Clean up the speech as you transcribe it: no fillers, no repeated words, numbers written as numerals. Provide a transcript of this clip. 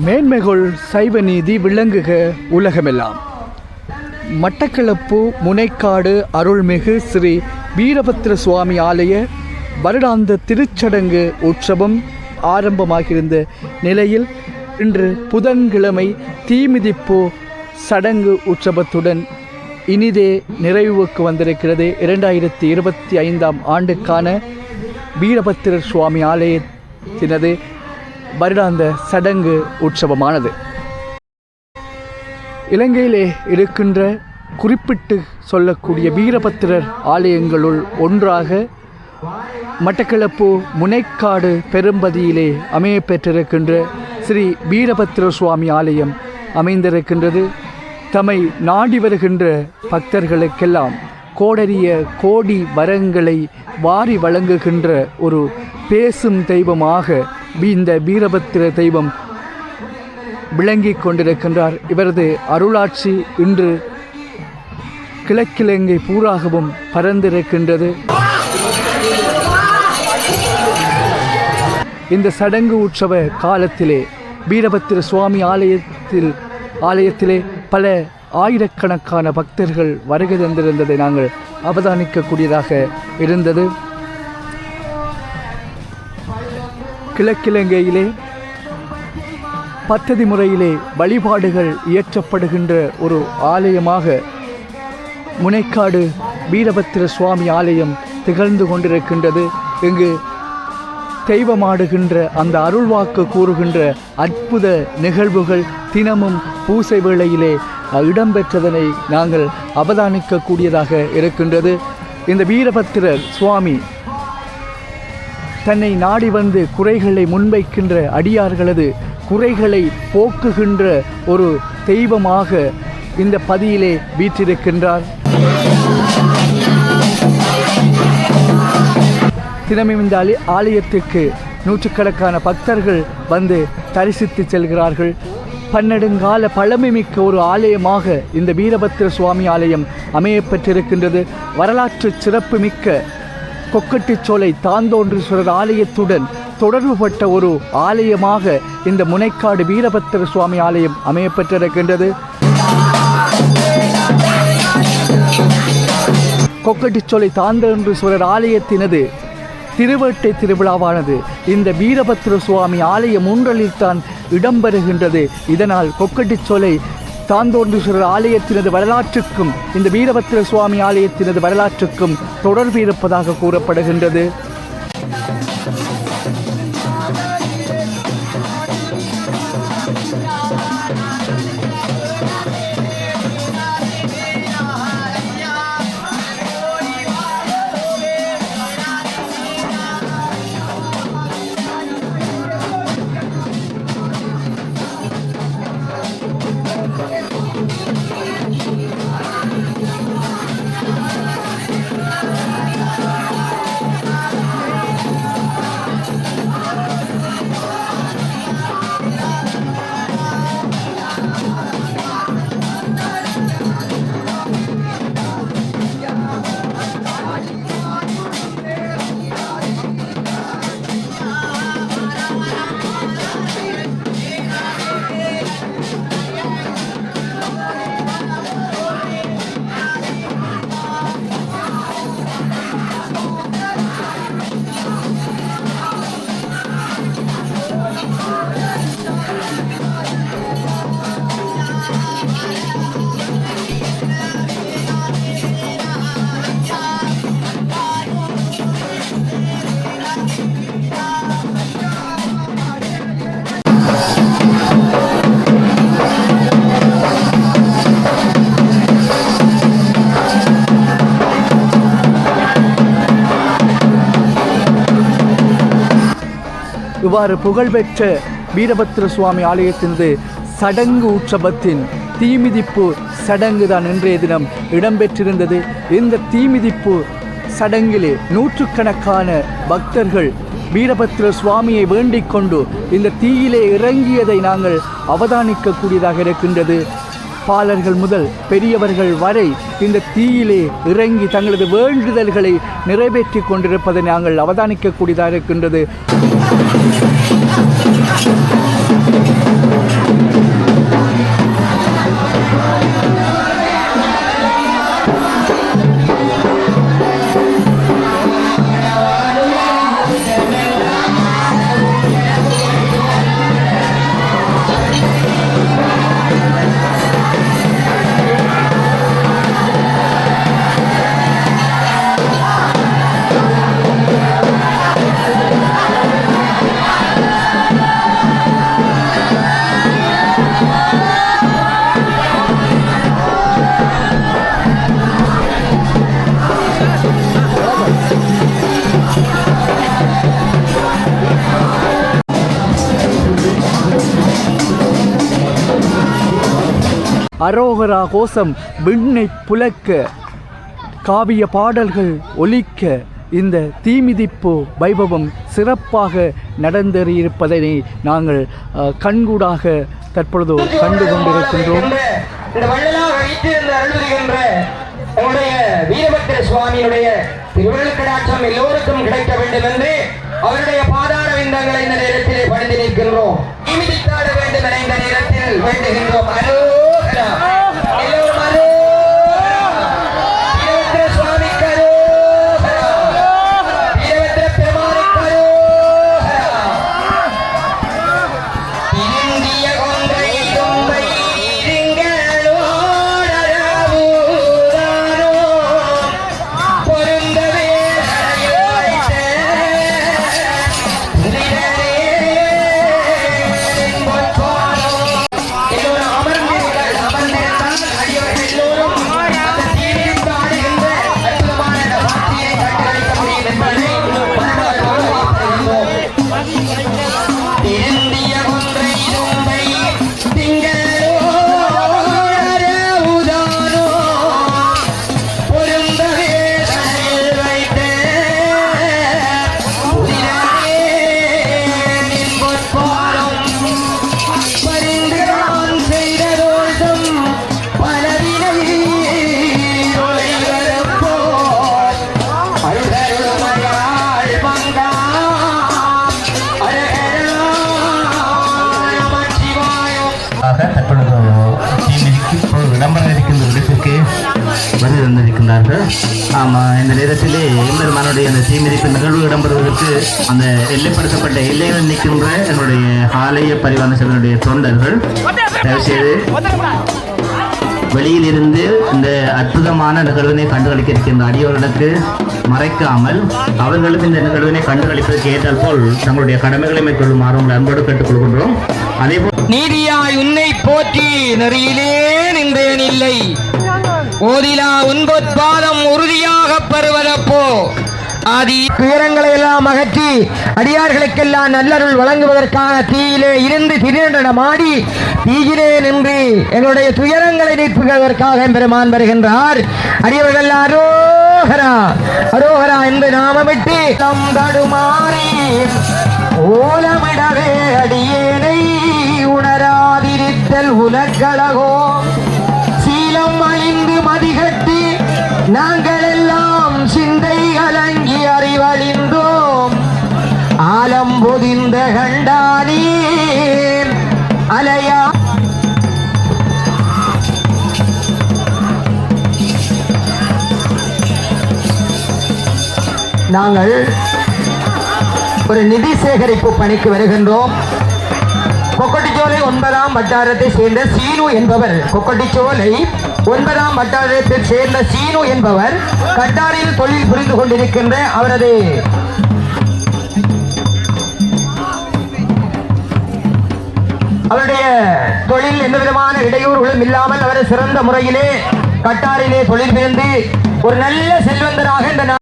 மேன்மைகள் சைவ நீதி விளங்குக உலகமெல்லாம். மட்டக்களப்பு முனைக்காடு அருள்மிகு ஸ்ரீ வீரபத்திர சுவாமி ஆலய வருடாந்த திருச்சடங்கு உற்சவம் ஆரம்பமாகியிருந்த நிலையில் இன்று புதன்கிழமை தீமிதிப்பு சடங்கு உற்சவத்துடன் இனிதே நிறைவுக்கு வந்திருக்கிறது. 2025 ஆண்டுக்கான வீரபத்திரர் சுவாமி ஆலயத்தினது வருடாந்த சடங்கு உற்சவமானது. இலங்கையிலே இருக்கின்ற குறிப்பிட்டு சொல்லக்கூடிய வீரபத்திரர் ஆலயங்களுள் ஒன்றாக மட்டக்களப்பு முனைக்காடு பெரும்பதியிலே அமைய பெற்றிருக்கின்ற ஸ்ரீ வீரபத்திர சுவாமி ஆலயம் அமைந்திருக்கின்றது. தம்மை நாடி வருகின்ற பக்தர்களுக்கெல்லாம் கோடரிய கோடி வரங்களை வாரி வழங்குகின்ற ஒரு பேசும் தெய்வமாக இந்த வீரபத்திர தெய்வம் விளங்கிக் கொண்டிருக்கின்றார். இவரது அருளாட்சி இன்று கிழக்கிழங்கை பூராகவும் பரந்திருக்கின்றது. இந்த சடங்கு உற்சவ காலத்திலே வீரபத்திர சுவாமி ஆலயத்திலே பல ஆயிரக்கணக்கான பக்தர்கள் வருகை தந்திருந்ததை நாங்கள் அவதானிக்கக்கூடியதாக இருந்தது. கிழக்கிழங்கையிலே பத்ததி முறையிலே வழிபாடுகள் இயற்றப்படுகின்ற ஒரு ஆலயமாக முனைக்காடு வீரபத்திர சுவாமி ஆலயம் திகழ்ந்து கொண்டிருக்கின்றது. இங்கு தெய்வமாடுகின்ற அந்த அருள்வாக்கு கூறுகின்ற அற்புத நிகழ்வுகள் தினமும் பூசை வேளையிலே இடம்பெற்றதனை நாங்கள் அவதானிக்கக்கூடியதாக இருக்கின்றது. இந்த வீரபத்திரர் சுவாமி தன்னை நாடி வந்து குறைகளை முன்வைக்கின்ற அடியார்களது குறைகளை போக்குகின்ற ஒரு தெய்வமாக இந்த பதியிலே வீற்றிருக்கின்றார். தினமும் இந்த ஆலயத்திற்கு நூற்றுக்கணக்கான பக்தர்கள் வந்து தரிசித்து செல்கிறார்கள். பன்னெடுங்கால பழமைமிக்க ஒரு ஆலயமாக இந்த வீரபத்திர சுவாமி ஆலயம் அமையப்பெற்றிருக்கின்றது. வரலாற்று சிறப்பு மிக்க கொக்கட்டிச்சோலை தாந்தோன்றீஸ்வரர் ஆலயத்துடன் தொடர்புபட்ட ஒரு ஆலயமாக இந்த முனைக்காடு வீரபத்திர சுவாமி ஆலயம் அமையப்பெற்றிருக்கின்றது. கொக்கட்டிச்சோலை தாந்தோன்றீஸ்வரர் ஆலயத்தினது திருவேட்டை திருவிழாவானது இந்த வீரபத்திர சுவாமி ஆலயம் ஒன்றலில் தான் இடம்பெறுகின்றது. இதனால் கொக்கட்டிச்சோலை தாந்தோன்றீஸ்வரர் ஆலயத்தினது வரலாற்றுக்கும் இந்த வீரபத்திர சுவாமி ஆலயத்தினது வரலாற்றுக்கும் தொடர்பு இருப்பதாக கூறப்படுகின்றது. இவ்வாறு புகழ்பெற்ற வீரபத்திர சுவாமி ஆலயத்தினது சடங்கு உற்சவத்தின் தீமிதிப்பு சடங்கு தான் இன்றைய தினம் இடம்பெற்றிருந்தது. இந்த தீமிதிப்பு சடங்கிலே நூற்றுக்கணக்கான பக்தர்கள் வீரபத்திர சுவாமியை வேண்டிக் கொண்டு இந்த தீயிலே இறங்கியதை நாங்கள் அவதானிக்கக்கூடியதாக இருக்கின்றது. பாலர்கள் முதல் பெரியவர்கள் வரை இந்த தீயிலே இறங்கி தங்களது வேண்டுதல்களை நிறைவேற்றி கொண்டிருப்பதை நாங்கள் அவதானிக்கக்கூடியதாக இருக்கின்றது. அரோகரா கோஷம் விண்ணை புலக்க, காவிய பாடல்கள் ஒலிக்க, இந்த தீமிதிப்பு வைபவம் சிறப்பாக நடந்தேறியிருப்பதனை நாங்கள் கண்கூடாக தற்பொழுது கண்டு கொண்டிருக்கின்றோம். வீரபத்திர சுவாமியுடைய திருவள்ளுக்கடாட்சம் எல்லோருக்கும் கிடைக்க வேண்டும் என்று அவருடைய பாதார விந்தங்களை இந்த நேரத்திலே பணிந்து நிற்கின்றோம். தீமிதித்தாட வேண்டும் என இந்த நேரத்தில் வேண்டுகின்றோம். இந்த நேரத்திலே எம்பெருமானுடைய அந்த தீமிதிப்பு நிகழ்வு இடம்பெறுவதற்கு அந்த எல்லைப்படுத்தப்பட்ட எல்லையில் நிற்கின்ற என்னுடைய ஆலய பரிவான சபையினுடைய தொண்டர்கள் தயவுசெய்து வெளியில் இருந்து இந்த அற்புதமான நிகழ்வினை கண்டுகளிக்க இருக்கின்ற அடியோர்களுக்கு மறைக்காமல் அவர்களுக்கு இந்த நிகழ்வினை கண்டுகளிப்பதற்கு ஏற்றால் போல் தங்களுடைய கடமைகளை மேற்கொள்ளுமாறு உங்களை அன்போடு கேட்டுக்கொள்கின்றோம். அதே போல் நீதியாய் உன்னை போற்றி நெறியிலே நின்றேன் இல்லை, ஓதிலா உன்பொற்பாதம் உறுதியாக பெறுவதப்போ ஆதி துயரங்களை எல்லாம் அகற்றி அடியார்களுக்கெல்லாம் நல்லருள் வழங்குவதற்கான தீயிலே இருந்து திருநடமாடி தீயிலே நின்று எங்களுடைய துயரங்களை நீக்குவதற்காக பெருமான் வருகின்றார். அடியவர்கள் அரோகரா அரோகரா என்று நாமமிட்டு தம் தடுமாறி ஓலமிடவே அடியேனை உணராதிருத்தல் உலகளகோ, சீலம் அழிந்து மதிகட்டி நாங்கள் எல்லாம் சிந்தை கலங்கி அறிவழிந்தோம், ஆலம் பொதிந்த கண்டானே அலையா. நாங்கள் ஒரு நிதி சேகரிப்பு பணிக்கு வருகின்றோம். கொக்கட்டிச்சோலை 9ஆம் வட்டாரத்தை சேர்ந்த சீனு என்பவர், கொக்கட்டிச்சோலை 9ஆம் வட்டாரத்தை சேர்ந்த சீனு என்பவர் கட்டாரில் தொழில் புரிந்து கொண்டிருக்கின்ற அவரது அவருடைய தொழில் எந்த விதமான இடையூறுகளும் இல்லாமல் அவர் சிறந்த முறையிலே கட்டாரிலே தொழில் புரிந்து ஒரு நல்ல செல்வந்தராக இந்த